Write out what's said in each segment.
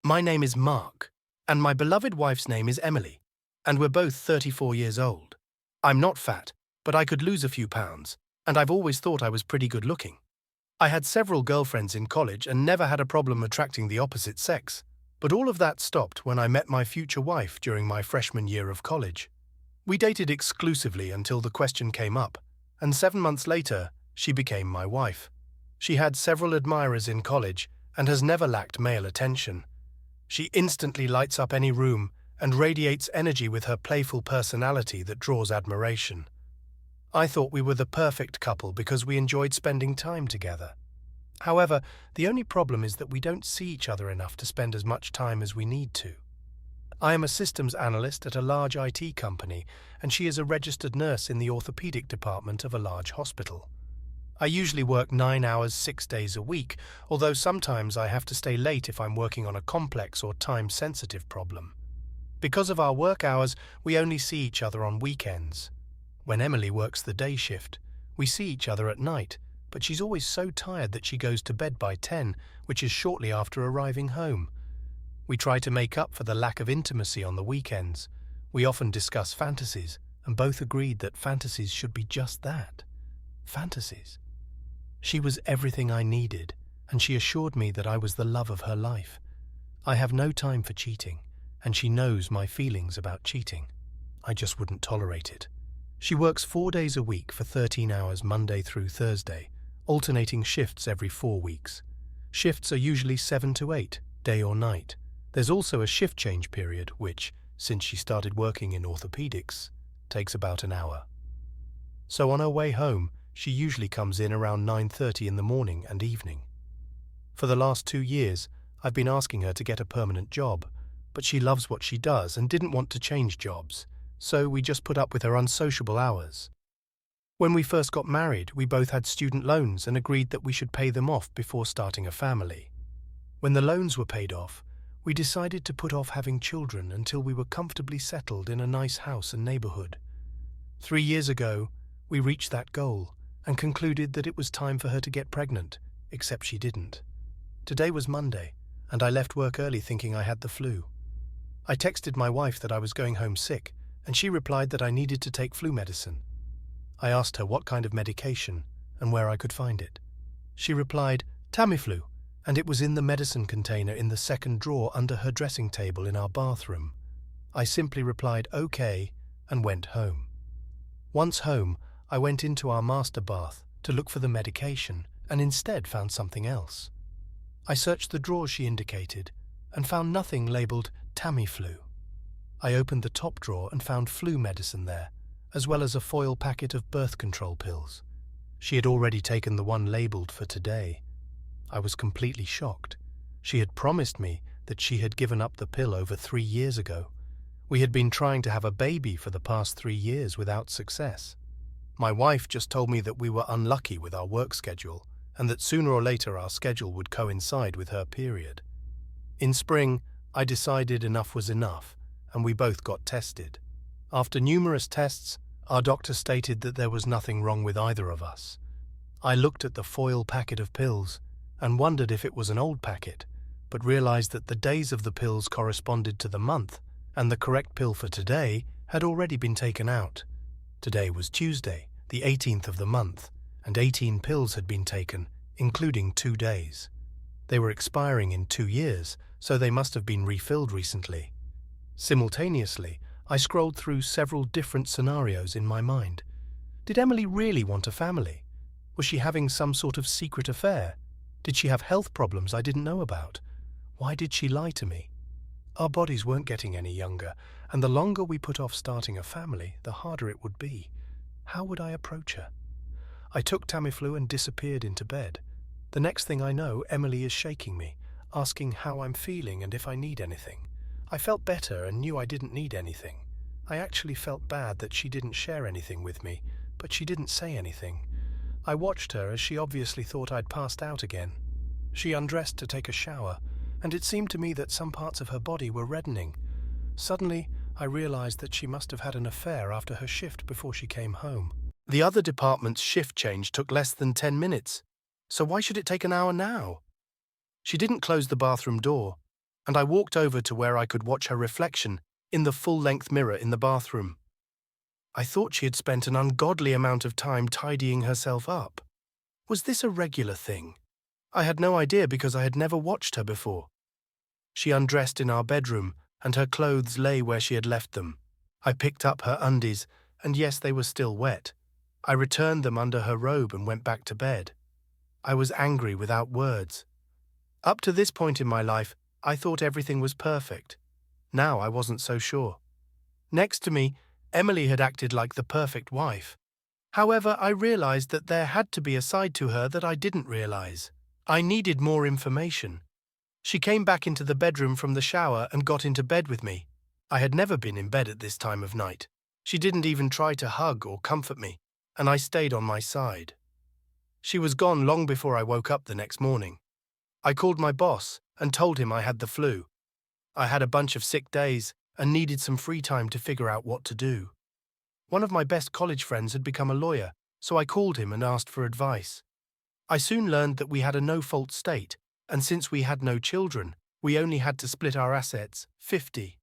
My name is Mark, and my beloved wife's name is Emily, and we're both 34 years old. I'm not fat, but I could lose a few pounds, and I've always thought I was pretty good looking. I had several girlfriends in college and never had a problem attracting the opposite sex, but all of that stopped when I met my future wife during my freshman year of college. We dated exclusively until the question came up, and 7 months later, she became my wife. She had several admirers in college and has never lacked male attention. She instantly lights up any room and radiates energy with her playful personality that draws admiration. I thought we were the perfect couple because we enjoyed spending time together. However, the only problem is that we don't see each other enough to spend as much time as we need to. I am a systems analyst at a large IT company, and she is a registered nurse in the orthopedic department of a large hospital. I usually work 9 hours 6 days a week, although sometimes I have to stay late if I'm working on a complex or time-sensitive problem. Because of our work hours, we only see each other on weekends. When Emily works the day shift, we see each other at night, but she's always so tired that she goes to bed by 10, which is shortly after arriving home. We try to make up for the lack of intimacy on the weekends. We often discuss fantasies, and both agreed that fantasies should be just that. Fantasies. She was everything I needed, and she assured me that I was the love of her life. I have no time for cheating, and she knows my feelings about cheating. I just wouldn't tolerate it. She works 4 days a week for 13 hours Monday through Thursday, alternating shifts every 4 weeks. Shifts are usually 7 to 8, day or night. There's also a shift change period, which, since she started working in orthopedics, takes about an hour. So on her way home, she usually comes in around 9:30 in the morning and evening. For the last 2 years, I've been asking her to get a permanent job, but she loves what she does and didn't want to change jobs, so we just put up with her unsociable hours. When we first got married, we both had student loans and agreed that we should pay them off before starting a family. When the loans were paid off, we decided to put off having children until we were comfortably settled in a nice house and neighborhood. 3 years ago, we reached that goal and concluded that it was time for her to get pregnant, except she didn't. Today was Monday, and I left work early thinking I had the flu. I texted my wife that I was going home sick, and she replied that I needed to take flu medicine. I asked her what kind of medication and where I could find it. She replied, Tamiflu, and it was in the medicine container in the second drawer under her dressing table in our bathroom. I simply replied, okay, and went home. Once home, I went into our master bath to look for the medication and instead found something else. I searched the drawers she indicated and found nothing labelled Tamiflu. I opened the top drawer and found flu medicine there, as well as a foil packet of birth control pills. She had already taken the one labelled for today. I was completely shocked. She had promised me that she had given up the pill over 3 years ago. We had been trying to have a baby for the past 3 years without success. My wife just told me that we were unlucky with our work schedule and that sooner or later our schedule would coincide with her period. In spring, I decided enough was enough, and we both got tested. After numerous tests, our doctor stated that there was nothing wrong with either of us. I looked at the foil packet of pills and wondered if it was an old packet, but realized that the days of the pills corresponded to the month, and the correct pill for today had already been taken out. Today was Tuesday, the 18th of the month, and 18 pills had been taken, including 2 days. They were expiring in 2 years, so they must have been refilled recently. Simultaneously, I scrolled through several different scenarios in my mind. Did Emily really want a family? Was she having some sort of secret affair? Did she have health problems I didn't know about? Why did she lie to me? Our bodies weren't getting any younger, and the longer we put off starting a family, the harder it would be. How would I approach her? I took Tamiflu and disappeared into bed. The next thing I know, Emily is shaking me, asking how I'm feeling and if I need anything. I felt better and knew I didn't need anything. I actually felt bad that she didn't share anything with me, but she didn't say anything. I watched her as she obviously thought I'd passed out again. She undressed to take a shower, and it seemed to me that some parts of her body were reddening. Suddenly, I realized that she must have had an affair after her shift before she came home. The other department's shift change took less than 10 minutes, so why should it take an hour now? She didn't close the bathroom door, and I walked over to where I could watch her reflection in the full-length mirror in the bathroom. I thought she had spent an ungodly amount of time tidying herself up. Was this a regular thing? I had no idea because I had never watched her before. She undressed in our bedroom, and her clothes lay where she had left them. I picked up her undies, and yes, they were still wet. I returned them under her robe and went back to bed. I was angry without words. Up to this point in my life, I thought everything was perfect. Now I wasn't so sure. Next to me, Emily had acted like the perfect wife. However, I realized that there had to be a side to her that I didn't realize. I needed more information. She came back into the bedroom from the shower and got into bed with me. I had never been in bed at this time of night. She didn't even try to hug or comfort me, and I stayed on my side. She was gone long before I woke up the next morning. I called my boss and told him I had the flu. I had a bunch of sick days and needed some free time to figure out what to do. One of my best college friends had become a lawyer, so I called him and asked for advice. I soon learned that we had a no-fault state, and since we had no children, we only had to split our assets 50-50.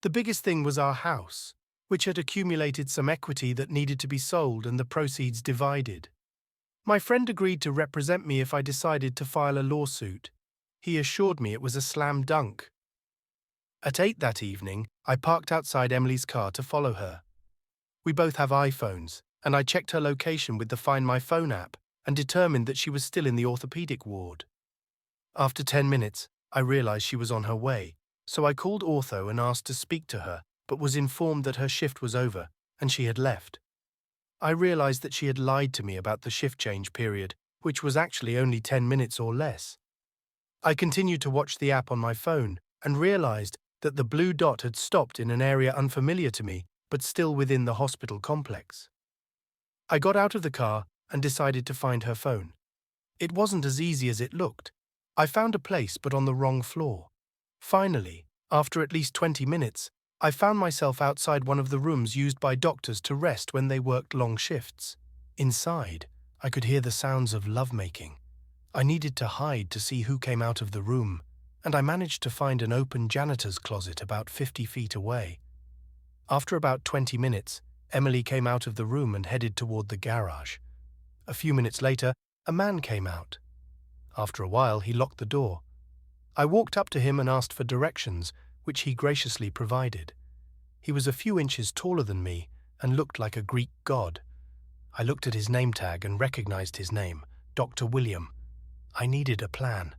The biggest thing was our house, which had accumulated some equity that needed to be sold and the proceeds divided. My friend agreed to represent me if I decided to file a lawsuit. He assured me it was a slam dunk. At 8 that evening, I parked outside Emily's car to follow her. We both have iPhones, and I checked her location with the Find My Phone app and determined that she was still in the orthopedic ward. After 10 minutes, I realized she was on her way, so I called Ortho and asked to speak to her, but was informed that her shift was over and she had left. I realized that she had lied to me about the shift change period, which was actually only 10 minutes or less. I continued to watch the app on my phone and realized that the blue dot had stopped in an area unfamiliar to me, but still within the hospital complex. I got out of the car and decided to find her phone. It wasn't as easy as it looked. I found a place, but on the wrong floor. Finally, after at least 20 minutes, I found myself outside one of the rooms used by doctors to rest when they worked long shifts. Inside, I could hear the sounds of lovemaking. I needed to hide to see who came out of the room, and I managed to find an open janitor's closet about 50 feet away. After about 20 minutes, Emily came out of the room and headed toward the garage. A few minutes later, a man came out. After a while, he locked the door. I walked up to him and asked for directions, which he graciously provided. He was a few inches taller than me and looked like a Greek god. I looked at his name tag and recognized his name, Dr. William. I needed a plan.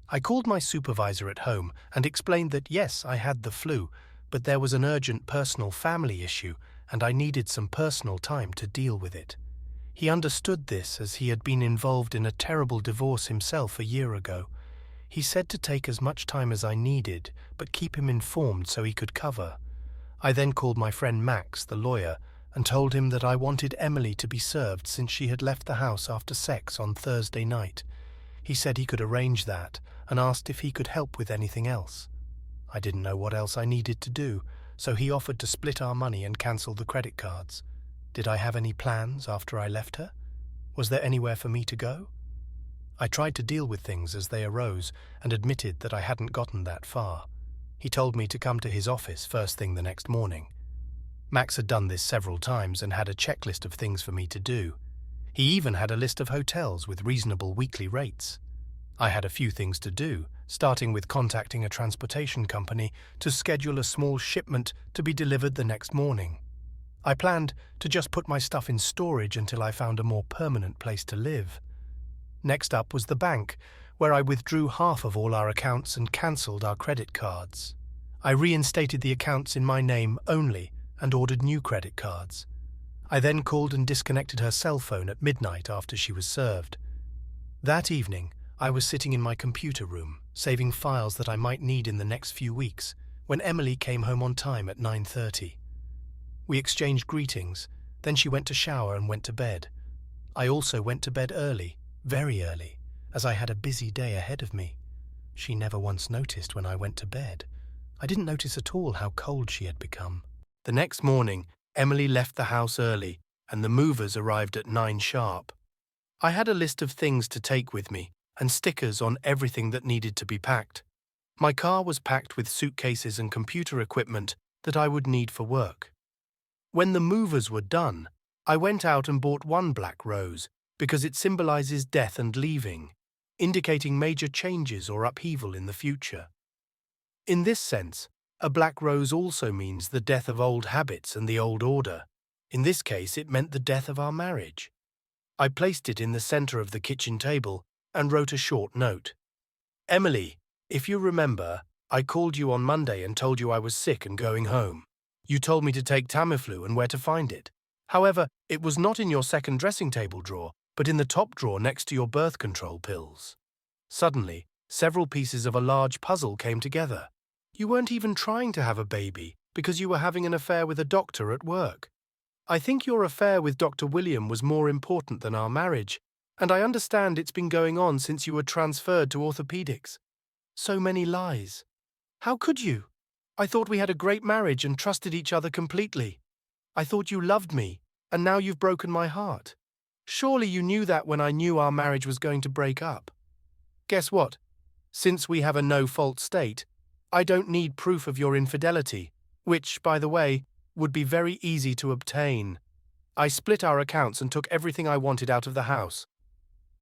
I called my supervisor at home and explained that yes, I had the flu, but there was an urgent personal family issue and I needed some personal time to deal with it. He understood this as he had been involved in a terrible divorce himself a year ago. He said to take as much time as I needed, but keep him informed so he could cover. I then called my friend Max, the lawyer, and told him that I wanted Emily to be served since she had left the house after sex on Thursday night. He said he could arrange that and asked if he could help with anything else. I didn't know what else I needed to do, so he offered to split our money and cancel the credit cards. Did I have any plans after I left her? Was there anywhere for me to go? I tried to deal with things as they arose and admitted that I hadn't gotten that far. He told me to come to his office first thing the next morning. Max had done this several times and had a checklist of things for me to do. He even had a list of hotels with reasonable weekly rates. I had a few things to do, starting with contacting a transportation company to schedule a small shipment to be delivered the next morning. I planned to just put my stuff in storage until I found a more permanent place to live. Next up was the bank, where I withdrew half of all our accounts and cancelled our credit cards. I reinstated the accounts in my name only and ordered new credit cards. I then called and disconnected her cell phone at midnight after she was served. That evening, I was sitting in my computer room, saving files that I might need in the next few weeks, when Emily came home on time at 9:30. We exchanged greetings, then she went to shower and went to bed. I also went to bed early, very early, as I had a busy day ahead of me. She never once noticed when I went to bed. I didn't notice at all how cold she had become. The next morning, Emily left the house early, and the movers arrived at 9 sharp. I had a list of things to take with me, and stickers on everything that needed to be packed. My car was packed with suitcases and computer equipment that I would need for work. When the movers were done, I went out and bought one black rose because it symbolizes death and leaving, indicating major changes or upheaval in the future. In this sense, a black rose also means the death of old habits and the old order. In this case, it meant the death of our marriage. I placed it in the center of the kitchen table and wrote a short note. Emily, if you remember, I called you on Monday and told you I was sick and going home. You told me to take Tamiflu and where to find it. However, it was not in your second dressing table drawer, but in the top drawer next to your birth control pills. Suddenly, several pieces of a large puzzle came together. You weren't even trying to have a baby because you were having an affair with a doctor at work. I think your affair with Dr. William was more important than our marriage, and I understand it's been going on since you were transferred to orthopedics. So many lies. How could you? I thought we had a great marriage and trusted each other completely. I thought you loved me, and now you've broken my heart. Surely you knew that when I knew our marriage was going to break up. Guess what? Since we have a no-fault state, I don't need proof of your infidelity, which, by the way, would be very easy to obtain. I split our accounts and took everything I wanted out of the house.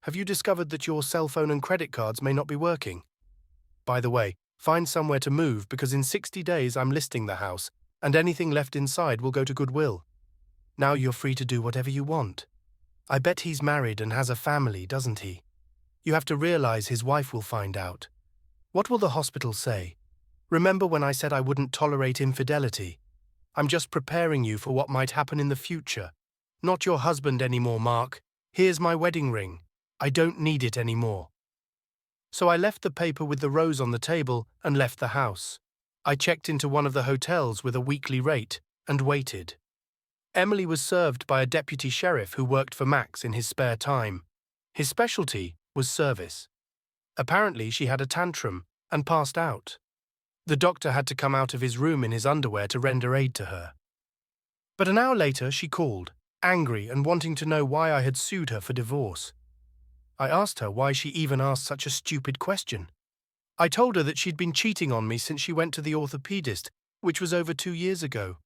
Have you discovered that your cell phone and credit cards may not be working? By the way, find somewhere to move because in 60 days I'm listing the house, and anything left inside will go to Goodwill. Now you're free to do whatever you want. I bet he's married and has a family, doesn't he? You have to realize his wife will find out. What will the hospital say? Remember when I said I wouldn't tolerate infidelity? I'm just preparing you for what might happen in the future. Not your husband anymore, Mark. Here's my wedding ring. I don't need it anymore. So I left the paper with the rose on the table and left the house. I checked into one of the hotels with a weekly rate and waited. Emily was served by a deputy sheriff who worked for Max in his spare time. His specialty was service. Apparently she had a tantrum and passed out. The doctor had to come out of his room in his underwear to render aid to her. But an hour later she called, angry and wanting to know why I had sued her for divorce. I asked her why she even asked such a stupid question. I told her that she'd been cheating on me since she went to the orthopedist, which was over 2 years ago.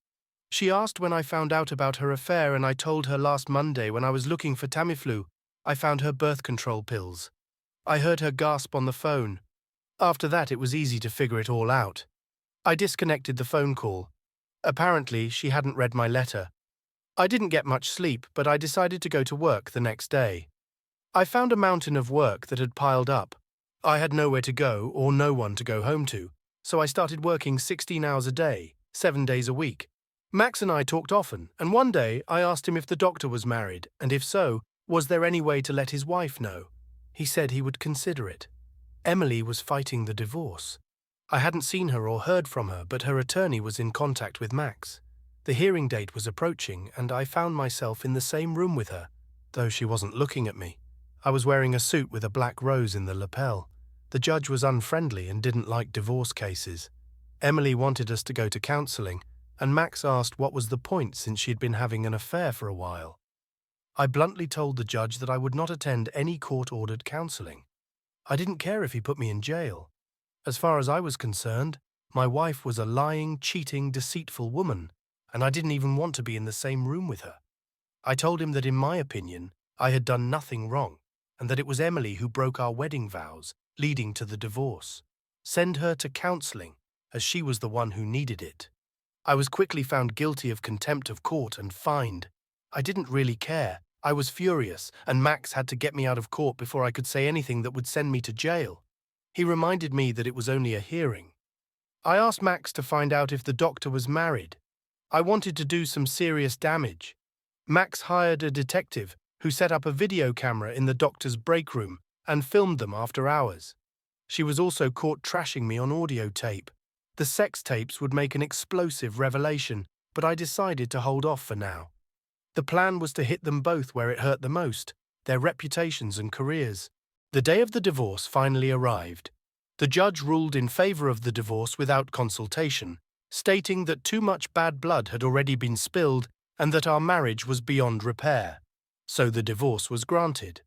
She asked when I found out about her affair, and I told her last Monday when I was looking for Tamiflu, I found her birth control pills. I heard her gasp on the phone. After that, it was easy to figure it all out. I disconnected the phone call. Apparently, she hadn't read my letter. I didn't get much sleep, but I decided to go to work the next day. I found a mountain of work that had piled up. I had nowhere to go or no one to go home to, so I started working 16 hours a day, 7 days a week. Max and I talked often, and one day I asked him if the doctor was married, and if so, was there any way to let his wife know? He said he would consider it. Emily was fighting the divorce. I hadn't seen her or heard from her, but her attorney was in contact with Max. The hearing date was approaching, and I found myself in the same room with her, though she wasn't looking at me. I was wearing a suit with a black rose in the lapel. The judge was unfriendly and didn't like divorce cases. Emily wanted us to go to counseling, and Max asked what was the point since she'd been having an affair for a while. I bluntly told the judge that I would not attend any court-ordered counseling. I didn't care if he put me in jail. As far as I was concerned, my wife was a lying, cheating, deceitful woman, and I didn't even want to be in the same room with her. I told him that in my opinion, I had done nothing wrong, and that it was Emily who broke our wedding vows, leading to the divorce. Send her to counseling, as she was the one who needed it. I was quickly found guilty of contempt of court and fined. I didn't really care. I was furious, and Max had to get me out of court before I could say anything that would send me to jail. He reminded me that it was only a hearing. I asked Max to find out if the doctor was married. I wanted to do some serious damage. Max hired a detective who set up a video camera in the doctor's break room and filmed them after hours. She was also caught trashing me on audio tape. The sex tapes would make an explosive revelation, but I decided to hold off for now. The plan was to hit them both where it hurt the most, their reputations and careers. The day of the divorce finally arrived. The judge ruled in favor of the divorce without consultation, stating that too much bad blood had already been spilled and that our marriage was beyond repair. So the divorce was granted.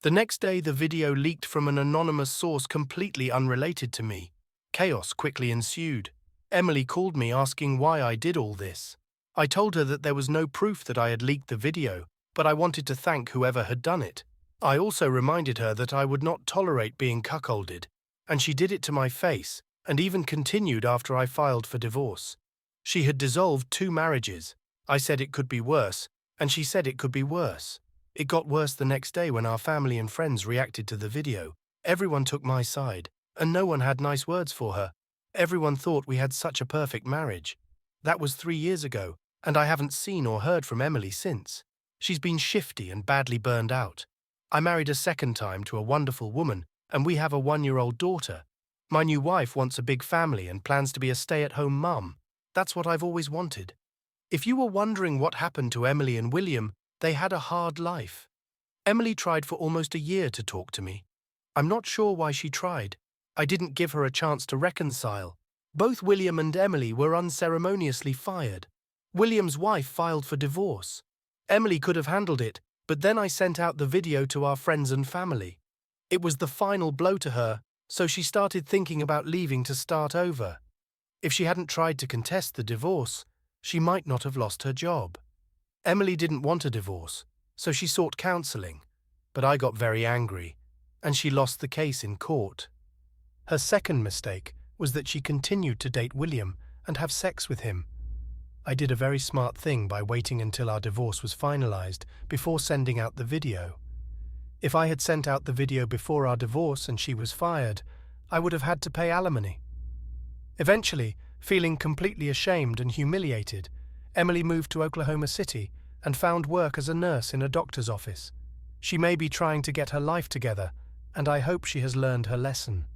The next day, the video leaked from an anonymous source completely unrelated to me. Chaos quickly ensued. Emily called me asking why I did all this. I told her that there was no proof that I had leaked the video, but I wanted to thank whoever had done it. I also reminded her that I would not tolerate being cuckolded, and she did it to my face, and even continued after I filed for divorce. She had dissolved 2 marriages. I said it could be worse, and she said it could be worse. It got worse the next day when our family and friends reacted to the video. Everyone took my side, and no one had nice words for her. Everyone thought we had such a perfect marriage. That was 3 years ago, and I haven't seen or heard from Emily since. She's been shifty and badly burned out. I married a second time to a wonderful woman, and we have a 1-year-old daughter. My new wife wants a big family and plans to be a stay-at-home mum. That's what I've always wanted. If you were wondering what happened to Emily and William, they had a hard life. Emily tried for almost a year to talk to me. I'm not sure why she tried. I didn't give her a chance to reconcile. Both William and Emily were unceremoniously fired. William's wife filed for divorce. Emily could have handled it, but then I sent out the video to our friends and family. It was the final blow to her, so she started thinking about leaving to start over. If she hadn't tried to contest the divorce, she might not have lost her job. Emily didn't want a divorce, so she sought counseling, but I got very angry, and she lost the case in court. Her second mistake was that she continued to date William and have sex with him. I did a very smart thing by waiting until our divorce was finalized before sending out the video. If I had sent out the video before our divorce and she was fired, I would have had to pay alimony. Eventually, feeling completely ashamed and humiliated, Emily moved to Oklahoma City and found work as a nurse in a doctor's office. She may be trying to get her life together, and I hope she has learned her lesson.